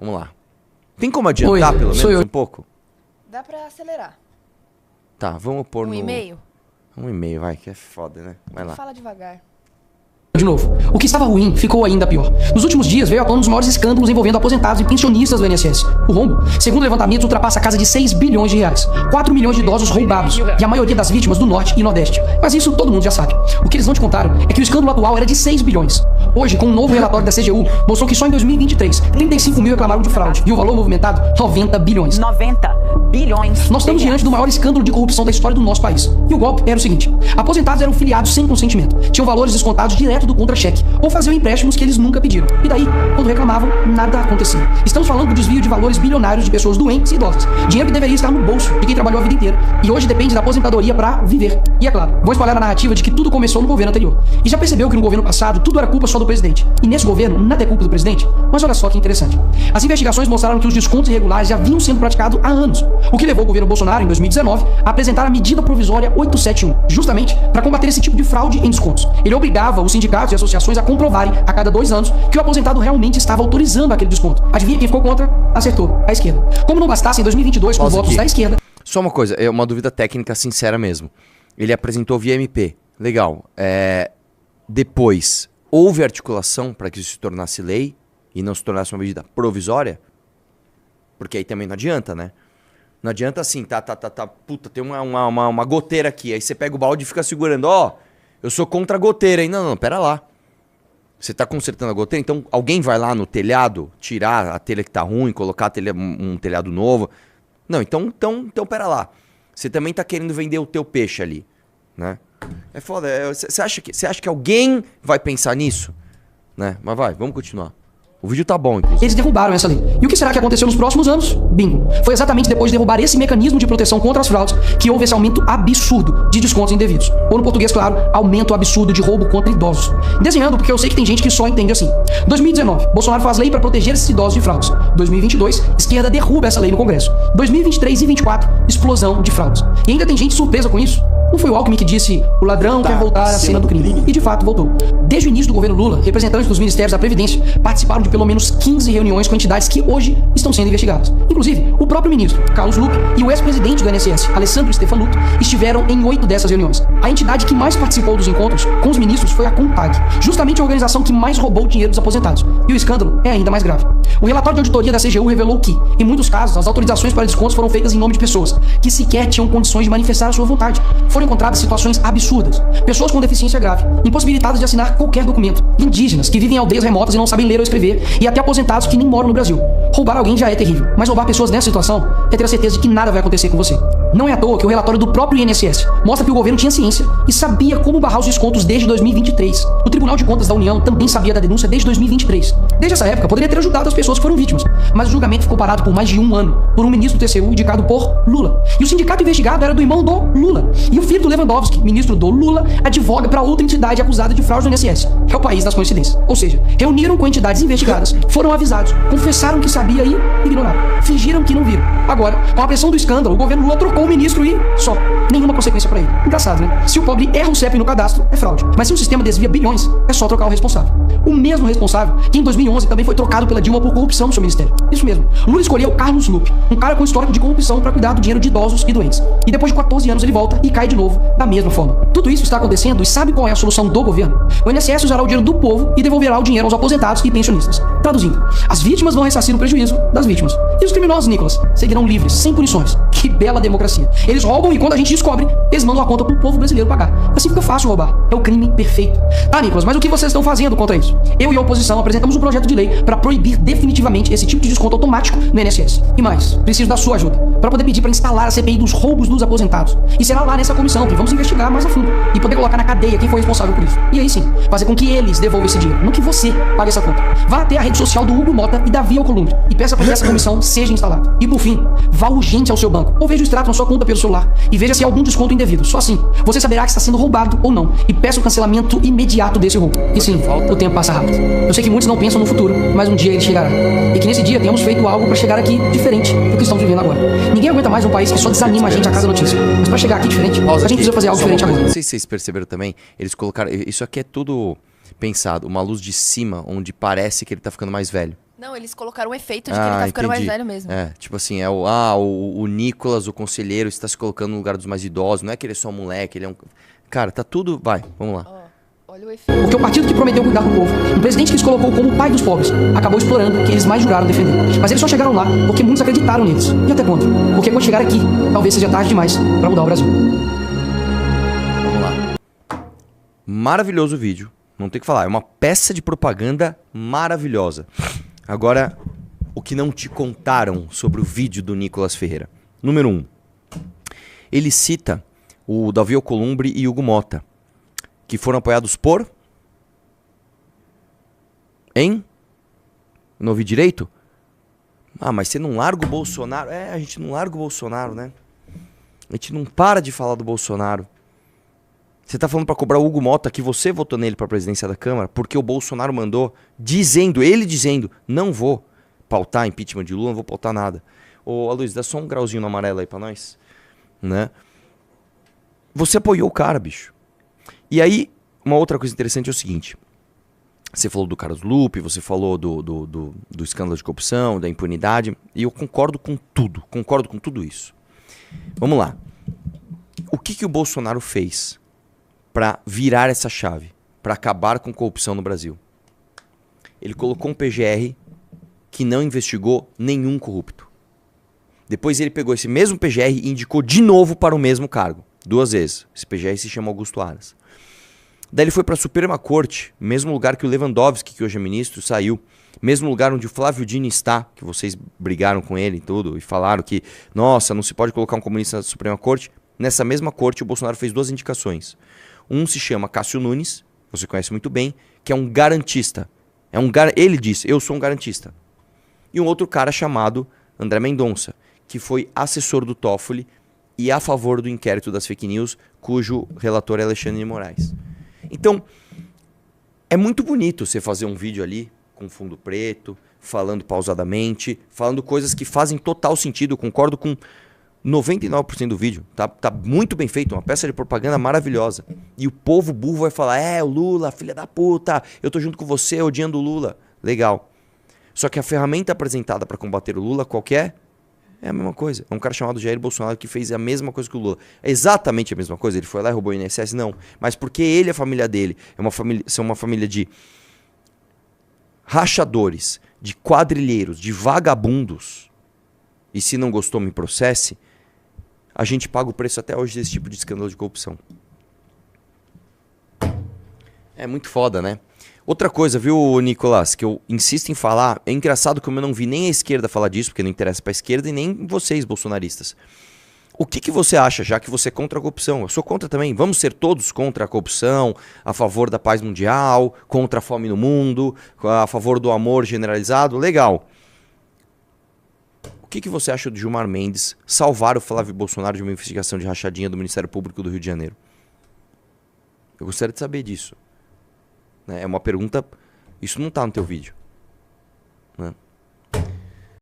Vamos lá. Tem como adiantar pelo menos um pouco? Dá pra acelerar. Tá, vamos pôr no... 1,5? 1,5, vai, que é foda, né? Vai lá. Fala devagar. De novo, o que estava ruim ficou ainda pior. Nos últimos dias veio à tona um dos maiores escândalos envolvendo aposentados e pensionistas do INSS. O rombo, segundo levantamentos, ultrapassa a casa de 6 bilhões de reais. 4 milhões de idosos roubados, e a maioria das vítimas do Norte e Nordeste. Mas isso todo mundo já sabe. O que eles não te contaram é que o escândalo atual era de 6 bilhões. Hoje, com um novo relatório da CGU, mostrou que só em 2023, 35 mil reclamaram de fraude, e o valor movimentado, 90 bilhões. 90 bilhões. Nós estamos diante do maior escândalo de corrupção da história do nosso país. E o golpe era o seguinte: aposentados eram filiados sem consentimento, tinham valores descontados direto do contra-cheque, ou faziam empréstimos que eles nunca pediram. E daí, quando reclamavam, nada acontecia. Estamos falando do desvio de valores bilionários de pessoas doentes e idosas. Dinheiro que deveria estar no bolso de quem trabalhou a vida inteira e hoje depende da aposentadoria pra viver. E é claro, vou espalhar a narrativa de que tudo começou no governo anterior. E já percebeu que no governo passado tudo era culpa só do presidente. E nesse governo, nada é culpa do presidente? Mas olha só que interessante. As investigações mostraram que os descontos irregulares já vinham sendo praticados há anos. O que levou o governo Bolsonaro, em 2019, a apresentar a medida provisória 871, justamente para combater esse tipo de fraude em descontos. Ele obrigava os sindicatos e associações a comprovarem a cada 2 anos que o aposentado realmente estava autorizando aquele desconto. Adivinha quem ficou contra? Acertou, a esquerda. Como não bastasse, em 2022, com votos da esquerda... Só uma coisa, é uma dúvida técnica sincera mesmo. Ele apresentou via MP. Legal. Depois, houve articulação para que isso se tornasse lei e não se tornasse uma medida provisória? Porque aí também não adianta, né? Não adianta assim, puta, tem uma goteira aqui. Aí você pega o balde e fica segurando. Eu sou contra a goteira, hein? Não, pera lá. Você tá consertando a goteira, então alguém vai lá no telhado, tirar a telha que tá ruim, colocar um telhado novo. Não, então pera lá. Você também tá querendo vender o teu peixe ali, né? É foda. Você acha que alguém vai pensar nisso? Né? Mas vai, vamos continuar. O vídeo tá bom, inclusive. Eles derrubaram essa lei. E o que será que aconteceu nos próximos anos? Bingo. Foi exatamente depois de derrubar esse mecanismo de proteção contra as fraudes que houve esse aumento absurdo de descontos indevidos. Ou no português, claro, aumento absurdo de roubo contra idosos. Desenhando, porque eu sei que tem gente que só entende assim. 2019, Bolsonaro faz lei para proteger esses idosos de fraudes. 2022, esquerda derruba essa lei no Congresso. 2023 e 2024, explosão de fraudes. E ainda tem gente surpresa com isso. Não foi o Alckmin que disse: o ladrão quer voltar à cena do crime. E de fato voltou. Desde o início do governo Lula, representantes dos ministérios da Previdência participaram de pelo menos 15 reuniões com entidades que hoje estão sendo investigadas. Inclusive, o próprio ministro, Carlos Lupe, e o ex-presidente do INSS, Alessandro Stefanuto, estiveram em 8 dessas reuniões. A entidade que mais participou dos encontros com os ministros foi a CONTAG, justamente a organização que mais roubou o dinheiro dos aposentados. E o escândalo é ainda mais grave. O relatório de auditoria da CGU revelou que, em muitos casos, as autorizações para descontos foram feitas em nome de pessoas que sequer tinham condições de manifestar a sua vontade. Foram encontradas situações absurdas. Pessoas com deficiência grave, impossibilitadas de assinar qualquer documento. Indígenas que vivem em aldeias remotas e não sabem ler ou escrever. E até aposentados que nem moram no Brasil. Roubar alguém já é terrível, mas roubar pessoas nessa situação é ter a certeza de que nada vai acontecer com você. Não é à toa que o relatório do próprio INSS mostra que o governo tinha ciência e sabia como barrar os descontos desde 2023. O Tribunal de Contas da União também sabia da denúncia desde 2023. Desde essa época, poderia ter ajudado as pessoas que foram vítimas, mas o julgamento ficou parado por mais de 1 ano por um ministro do TCU indicado por Lula. E o sindicato investigado era do irmão do Lula. E o filho do Lewandowski, ministro do Lula, advoga para outra entidade acusada de fraude no INSS. É o país das coincidências. Ou seja, reuniram com entidades investigadas, foram avisados, confessaram que sabia e ignoraram. Fingiram que não viram. Agora, com a pressão do escândalo, o governo Lula trocou o ministro e só. Nenhuma consequência pra ele. Engraçado, né? Se o pobre erra o CEP no cadastro, é fraude. Mas se o sistema desvia bilhões, é só trocar o responsável. O mesmo responsável que em 2011 também foi trocado pela Dilma por corrupção no seu ministério. Isso mesmo. Lula escolheu Carlos Lupe, um cara com histórico de corrupção para cuidar do dinheiro de idosos e doentes. E depois de 14 anos ele volta e cai de novo da mesma forma. Tudo isso está acontecendo e sabe qual é a solução do governo? O INSS usará o dinheiro do povo e devolverá o dinheiro aos aposentados e pensionistas. Traduzindo, as vítimas vão ressarcir o prejuízo das vítimas. E os criminosos, Nicolas, seguirão livres, sem punições. Que bela democracia. Eles roubam e quando a gente descobre, eles mandam a conta pro povo brasileiro pagar. Assim fica fácil roubar. É o crime perfeito. Tá, Nicolas, mas o que vocês estão fazendo contra isso? Eu e a oposição apresentamos um projeto de lei para proibir definitivamente esse tipo de desconto automático no INSS. E mais, preciso da sua ajuda para poder pedir para instalar a CPI dos roubos dos aposentados. E será lá nessa comissão que vamos investigar mais a fundo e poder colocar na cadeia quem foi responsável por isso. E aí sim, fazer com que eles devolvam esse dinheiro, não que você pague essa conta. Vá até a rede social do Hugo Mota e Davi Alcolumbre e peça para que essa comissão seja instalada. E por fim, vá urgente ao seu banco ou veja o extrato na sua conta pelo celular e veja se há algum desconto indevido. Só assim, você saberá que está sendo roubado ou não e peça o cancelamento imediato desse roubo. E sim, o tempo passa rápido. Eu sei que muitos não pensam no futuro, mas um dia ele chegará. E que nesse dia tenhamos feito algo para chegar aqui diferente do que estamos vivendo agora. Ninguém aguenta mais um país que só desanima a gente a cada notícia. Mas para chegar aqui diferente, a gente precisa fazer algo diferente agora. Não sei se vocês perceberam também, eles colocaram... Isso aqui é tudo pensado, uma luz de cima, onde parece que ele tá ficando mais velho. Não, eles colocaram um efeito de que ele tá ficando mais entendi. velho mesmo. É, tipo assim, o Nicolas, o conselheiro, está se colocando no lugar dos mais idosos. Não é que ele é só um moleque, ele é um... Cara, tá tudo... Vai, vamos lá. Ó, olha o efeito. Porque o partido que prometeu cuidar do povo, um presidente que os colocou como o pai dos pobres, acabou explorando quem eles mais juraram defender. Mas eles só chegaram lá porque muitos acreditaram neles. E até quando? Porque quando chegar aqui, talvez seja tarde demais pra mudar o Brasil. Vamos lá. Maravilhoso vídeo. Não tem o que falar. É uma peça de propaganda maravilhosa. Agora, o que não te contaram sobre o vídeo do Nicolas Ferreira. Número 1. Ele cita o Davi Alcolumbre e Hugo Mota, que foram apoiados por... Hein? Não ouvi direito? Ah, mas você não larga o Bolsonaro? É, a gente não larga o Bolsonaro, né? A gente não para de falar do Bolsonaro. Você tá falando pra cobrar o Hugo Mota que você votou nele pra presidência da Câmara porque o Bolsonaro mandou, ele dizendo, não vou pautar impeachment de Lula, não vou pautar nada. Ô, Aloysio, dá só um grauzinho no amarelo aí pra nós, né? Você apoiou o cara, bicho. E aí, uma outra coisa interessante é o seguinte. Você falou do Carlos Lupe, você falou do escândalo de corrupção, da impunidade, e eu concordo com tudo isso. Vamos lá. O que o Bolsonaro fez para virar essa chave, para acabar com corrupção no Brasil? Ele colocou um PGR que não investigou nenhum corrupto. Depois ele pegou esse mesmo PGR e indicou de novo para o mesmo cargo. 2 vezes. Esse PGR se chama Augusto Aras. Daí ele foi para a Suprema Corte, mesmo lugar que o Lewandowski, que hoje é ministro, saiu. Mesmo lugar onde o Flávio Dino está, que vocês brigaram com ele e tudo, e falaram que, nossa, não se pode colocar um comunista na Suprema Corte. Nessa mesma corte, o Bolsonaro fez 2 indicações. Um se chama Cássio Nunes, você conhece muito bem, que é um garantista. Ele disse, eu sou um garantista. E um outro cara chamado André Mendonça, que foi assessor do Toffoli e a favor do inquérito das fake news, cujo relator é Alexandre de Moraes. Então, é muito bonito você fazer um vídeo ali, com fundo preto, falando pausadamente, falando coisas que fazem total sentido, eu concordo com 99% do vídeo, tá muito bem feito, uma peça de propaganda maravilhosa. E o povo burro vai falar, o Lula, filha da puta, eu tô junto com você odiando o Lula. Legal. Só que a ferramenta apresentada para combater o Lula, qualquer, é a mesma coisa. É um cara chamado Jair Bolsonaro que fez a mesma coisa que o Lula. É exatamente a mesma coisa, ele foi lá e roubou o INSS? Não. Mas porque ele e a família dele são uma família de rachadores, de quadrilheiros, de vagabundos, e se não gostou, me processe, a gente paga o preço até hoje desse tipo de escândalo de corrupção. É muito foda, né? Outra coisa, viu, Nicolas, que eu insisto em falar, é engraçado como eu não vi nem a esquerda falar disso, porque não interessa pra esquerda, e nem vocês, bolsonaristas. O que você acha, já que você é contra a corrupção? Eu sou contra também. Vamos ser todos contra a corrupção, a favor da paz mundial, contra a fome no mundo, a favor do amor generalizado? Legal. O que você acha do Gilmar Mendes salvar o Flávio Bolsonaro de uma investigação de rachadinha do Ministério Público do Rio de Janeiro? Eu gostaria de saber disso. É uma pergunta... Isso não tá no teu vídeo, né?